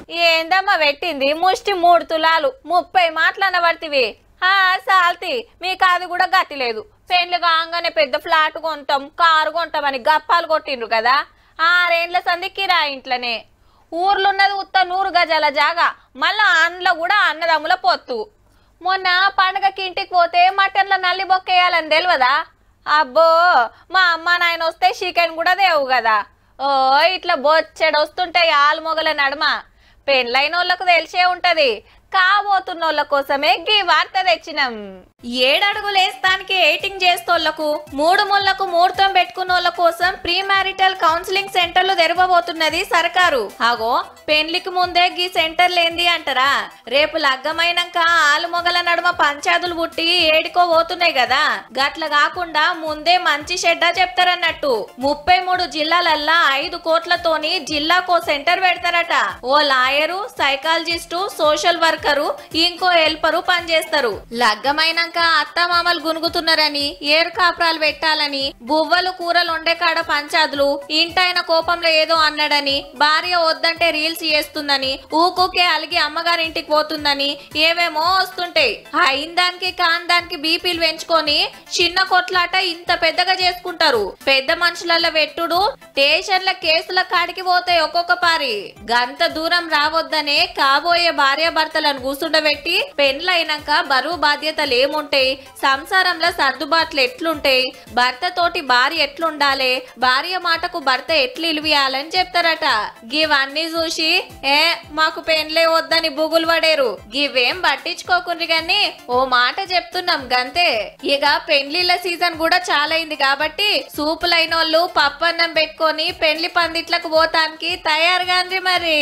ఏందమ్మా పెట్టింది ముష్టి 3 తులాలు 30 మాటలనబడితివి. సాల్తి మీకు అది కూడా గతి లేదు. పెండ్లు కాగానే పెద్ద ఫ్లాట్ కొంటాం కారు కొంటామని గప్పాలు కొట్టిండ్రు కదా. 6 ఏండ్ల సంది కిరాయి ఇంట్లోనే. ఊర్లున్నది ఉత్త 100 గజాల జాగా. మళ్ళా అందులో కూడా అన్నదమ్ముల పొత్తు. మొన్న పండగకి ఇంటికి పోతే మటన్ల నల్లి బొక్కేయాలని తెలియదా? అబ్బో మా అమ్మ నాయన వస్తే చికెన్ కూడా దేవు కదా. ఇట్లా బొచ్చెడు వస్తుంటాయి ఆలుమొగల నడుమ. పెళ్ళైనోళ్లకు తెలిసే ఉంటది. కాబోతున్నోళ్ళ కోసమే గీ వార్త తెచ్చినాం. 7 అడుగులేస్తానికి ఎయిటింగ్ చేస్తోళ్లకు 3 ముళ్లకు ముహూర్తం పెట్టుకున్నోళ్ల కోసం ప్రీ మ్యారిటల్ కౌన్సిలింగ్ సెంటర్లు తెరవబోతున్నది సర్కారు. అగో పెండ్లికి ముందే గీ సెంటర్లు ఏంది అంటారా? రేపు లగ్గమైనాక ఆలుమొగల నడుమ పంచాదులు పుట్టి ఏడికో పోతున్నాయి కదా. గట్ల కాకుండా ముందే మంచి షెడ్డ చెప్తారన్నట్టు. 33 జిల్లాలల్లా 5 కోట్లతోని జిల్లాకో సెంటర్ పెడతారట. ఓ లాయరు, సైకాలజిస్టు, సోషల్ వర్కరు, ఇంకో హెల్పరు పనిచేస్తారు. లగ్గమైనాక అత్త మామలు గునుగుతున్నారని ఏరు కాపురాలు పెట్టాలని బువ్వలు కూరలు వండే కాడ పంచాదులు, ఇంటైన కోపంలో ఏదో అన్నాడని భార్య వద్దంటే రీల్స్ చేస్తుందని ఊకూకే అలిగి అమ్మగారింటికి పోతుందని ఏవేమో వస్తుంటాయి. అయిందానికి కాందానికి బీపీలు పెంచుకొని చిన్న కొట్లాట ఇంత పెద్దగా చేసుకుంటారు. పెద్ద మనుషుల వెట్టుడు స్టేషన్ల కేసుల కాడికి పోతాయి ఒక్కొక్క పారి. గంత దూరం రావద్దనే కాబోయే భార్య భర్తలను కూసుండబెట్టి పెండ్లైనాక బరువు బాధ్యతలు ఏముంటాయి, సంసారంలో సర్దుబాట్లు ఎట్లుంటాయి, భర్త తోటి భార్య ఎట్లుండాలి, భార్య మాటకు భర్త ఎట్లు ఇలివియాలని చెప్తారట. గివన్నీ చూసి మాకు పెండ్లే వద్దని బుగులు పడేరు. గివేం పట్టించుకోకుండ్రి గాని ఓ మాట చెప్తున్నాం గంతే. ఇక పెండ్లిళ్ళ సీజన్ కూడా చాలా అయింది కాబట్టి సూపులైనోళ్ళు పప్పన్నం పెట్టుకొని పెండ్లి పందిట్లకు పోతానికి తయారుగాండ్రి మరి.